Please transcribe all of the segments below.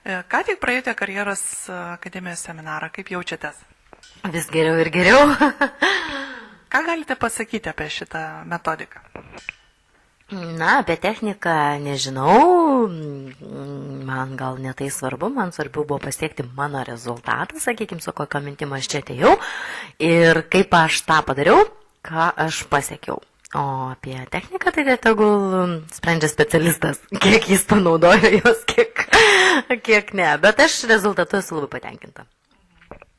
Ką tik praėjote karjeros akademijos seminarą, kaip jaučiatės? Vis geriau ir geriau. Ką galite pasakyti apie šitą metodiką? Na, apie techniką nežinau, man gal netai svarbu, man svarbiau buvo pasiekti mano rezultatą, sakykime, su kokio mintim aš čia atėjau ir kaip aš tą padariau, ką aš pasiekiau. O apie techniką tai tegul sprendžia specialistas, kiek jis panaudojo jos, kiek ne, bet aš rezultatu esu labai patenkinta.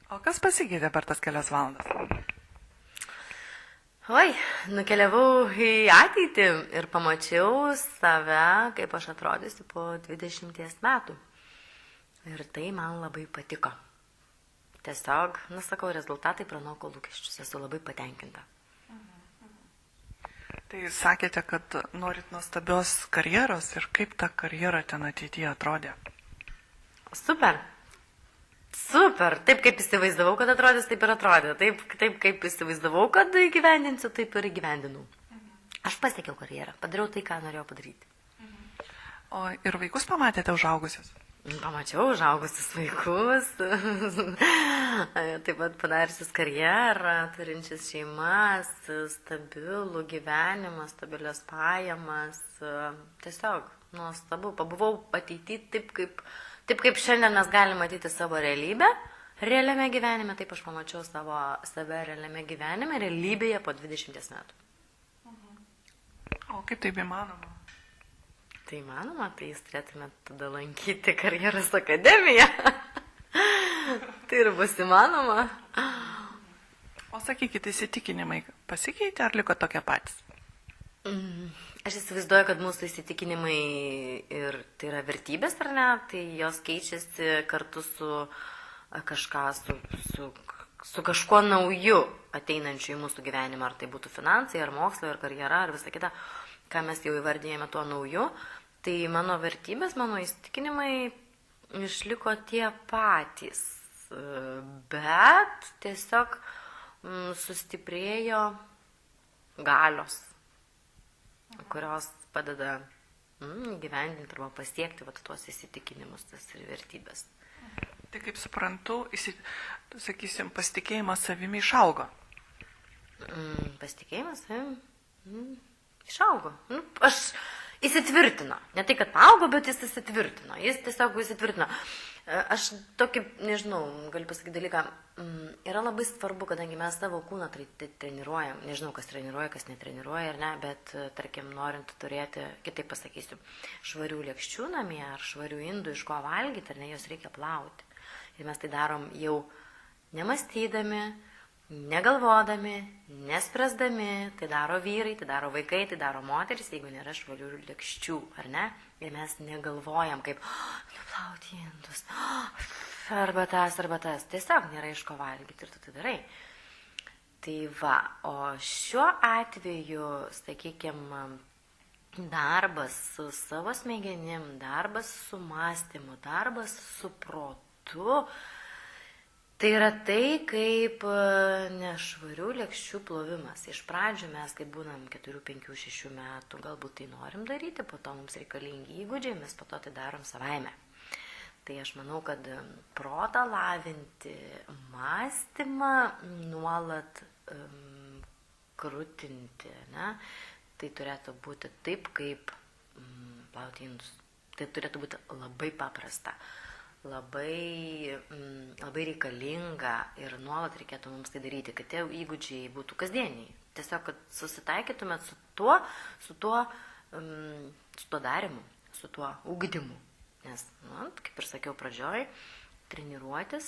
O kas pasikeitė per tas kelias valandas? Oi, nukeliavau į ateitį ir pamačiau save, kaip aš atrodysiu po 20 metų. Ir tai man labai patiko. Tiesiog, sakau, rezultatai pranoko lūkesčius, esu labai patenkinta. Tai sakėte, kad norit nuostabios karjeros ir kaip ta karjera ten ateityje atrodė? Super. Super, taip kaip įsivaizdavau, kad atrodys, taip ir atrodė. Taip kaip įsivaizdavau, kad įgyvendinsiu, taip ir įgyvendinau. Aš pasiekiau karjerą, padariau tai, ką norėjau padaryti. O ir vaikus pamatėte užaugusius? Pamačiau užaugusius vaikus, taip pat padariusius karjerą, turinčius šeimas, stabilų gyvenimą, stabilias pajamas. Tiesiog nuostabu, pabuvau ateity Taip kaip šiandien mes galime matyti savo realybę, realiame gyvenime, taip aš pamačiau save realiame gyvenime, realybėje po 20 metų. O kaip taip įmanoma? Tai įmanoma, tai jūs turėtumėte tada lankyti karjeros akademiją. Tai ir bus įmanoma. O sakykite, įsitikinimai pasikeitė ar liko tokie patys? Aš įsivaizduoju, kad mūsų įsitikinimai ir tai yra vertybės, ar ne, tai jos keičiasi kartu su kažkuo nauju ateinančiu į mūsų gyvenimą, ar tai būtų finansai, ar mokslo, ar karjera, ar visa kita, ką mes jau įvardėjame tuo nauju. Tai mano vertybės, mano įsitikinimai išliko tie patys, bet tiesiog sustiprėjo galios, kurios padeda gyvendinti arba pasiekti tuos įsitikinimus, tas ir vertybės. Tai kaip suprantu, sakysim, pasitikėjimas savimi išaugo. Pasitikėjimas savimi išaugo. Aš įsitvirtino. Ne tai, kad paaugo, bet jis įsitvirtino. Jis tiesiog įsitvirtino. Aš tokį, nežinau, galiu pasakyti dalyką, yra labai svarbu, kadangi mes savo kūną treniruojam, nežinau, kas treniruoja, kas netreniruoja ar ne, bet, tarkim, norint turėti, kitaip pasakysiu, švarių lėkščių namie ar švarių indų, iš ko valgyti, ar ne, jos reikia plauti. Ir mes tai darom jau nemastydami, negalvodami, nespręsdami, tai daro vyrai, tai daro vaikai, tai daro moteris, jeigu nėra švarių lėkščių, ar ne? Ir mes negalvojam kaip, nuplauti indus, arba tas. Tiesiog nėra iš ko valgyti ir tu tai darai. Tai va, o šiuo atveju, sakykime, darbas su savo smegenim, darbas su mąstymu, darbas su protu, tai yra tai, kaip nešvarių lėkščių plovimas. Iš pradžių mes, kai būnam 4, 5, 6 metų, galbūt tai norim daryti, po to mums reikalingi įgūdžiai, mes po to tai darom savaime. Tai aš manau, kad protą lavinti, mąstymą nuolat krutinti, ne? Tai turėtų būti taip, kaip plauti indus. Tai turėtų būti labai paprasta. Labai reikalinga ir nuolat reikėtų mums tai daryti, kad tie įgūdžiai būtų kasdieniai. Tiesiog, kad susitaikytumėt su tuo darimu, su tuo ugdymu. Nes, kaip ir sakiau pradžioj, treniruoti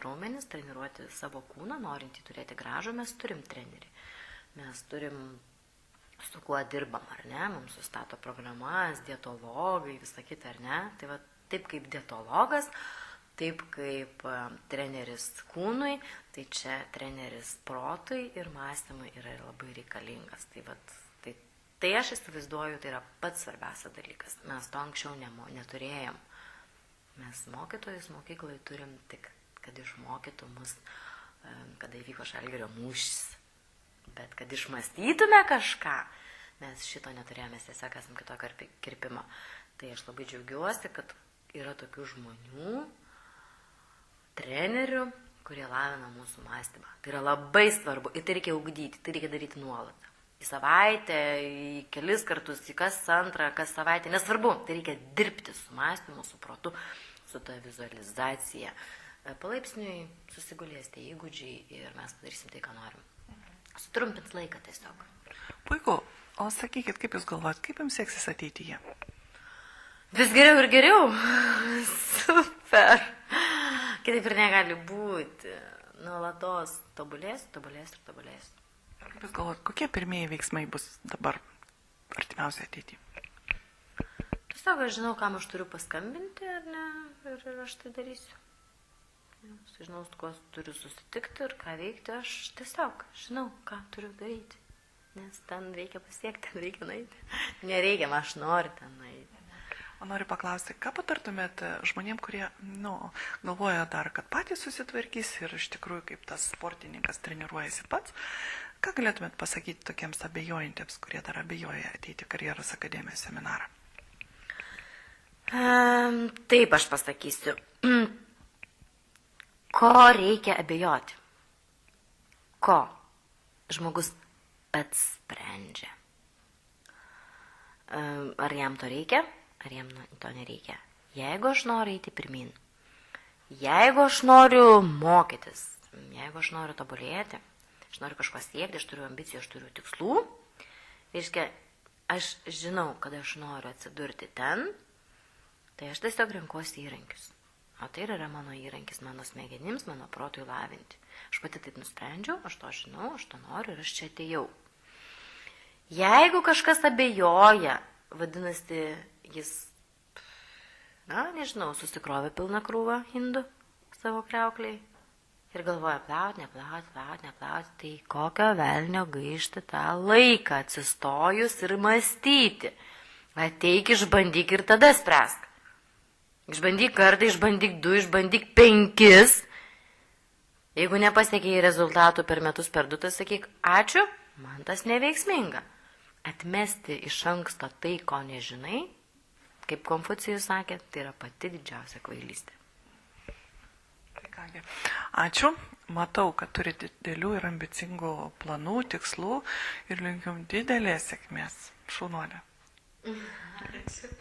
raumenis, treniruoti savo kūną, norint jį turėti gražų, mes turim trenerį. Mes turim su kuo dirbam, ar ne, mums sustato programas, dietologai, visa kita, ar ne. Tai va, taip kaip dietologas, taip kaip treneris kūnui, tai čia treneris protui ir mąstymui yra labai reikalingas. Tai aš įsivaizduoju, tai yra pats svarbiausias dalykas. Mes to anksčiau neturėjom. Mes mokytojus mokyklai turim tik, kad išmokytų mus, kada įvyko Žalgirio mūšis. Bet kad išmąstytume kažką, mes šito neturėjome, mes tiesiog esam kitokio kirpimo. Tai aš labai džiaugiuosi, kad yra tokių žmonių, trenerių, kurie lavina mūsų mąstymą. Tai yra labai svarbu ir tai reikia ugdyti, tai reikia daryti nuolat. Į savaitę, į kelis kartus, į kas antrą, kas savaitę, nesvarbu, tai reikia dirbti su mąstymu, su protu, su ta vizualizacija. Palaipsniui susigulės tie įgūdžiai ir mes padarysim tai, ką norim. Sutrumpins laiką tiesiog. Puiku. O sakykit, kaip jūs galvojat, kaip jums seksis ateityje? Vis geriau ir geriau. Super. Kitaip ir negali būti. Nuolatos tobulės. Kaip jūs galvojat, kokie pirmieji veiksmai bus dabar artimiausiai ateityje? Tiesiog aš žinau, kam aš turiu paskambinti, ar ne, ir aš tai darysiu. Žinau, su kuo turiu susitikti ir ką veikti, aš tiesiog žinau, ką turiu daryti. Nes ten reikia pasiekti, ten reikia nueiti. Nereikia, aš noriu ten nueiti. O noriu paklausti, ką patartumėt žmonėm, kurie, galvoja dar, kad patys susitvarkys ir iš tikrųjų kaip tas sportininkas treniruojasi pats, ką galėtumėt pasakyti tokiems abejojantiems, kurie dar abejoja ateiti karjeros akademijos seminarą? Taip aš pasakysiu. Ko reikia abejoti? Ko? Žmogus pats sprendžia. Ar jam to reikia, ar jam to nereikia. Jeigu aš noriu eiti pirmin, jeigu aš noriu mokytis, jeigu aš noriu tobulėti, aš noriu kažko siekti, aš turiu ambicijų, aš turiu tikslų, reiškia, aš žinau, kad aš noriu atsidurti ten, tai aš tiesiog renkuosi įrankius. O tai yra mano įrankis, mano smegenims, mano protui lavinti. Aš pati taip nusprendžiau, aš to žinau, aš to noriu ir aš čia atėjau. Jeigu kažkas abejoja, vadinasi, jis, susikrovė pilną krūvą indų savo kriaukliai ir galvoja, neplaut, tai kokio velnio gaišti tą laiką atsistojus ir mąstyti. Ateik, išbandyk ir tada spręsk. Išbandyk kartą, išbandyk 2, išbandyk 5. Jeigu nepasiekėjai rezultatų per metus, per 2, tai sakyk, ačiū, man tas neveiksminga. Atmesti iš anksto tai, ko nežinai, kaip Konfucijus sakė, tai yra pati didžiausia kvailystė. Tai kągi, ačiū. Matau, kad turite didelių ir ambicingų planų, tikslų ir linkiu didelės sėkmės. Šaunuolė. Ačiū.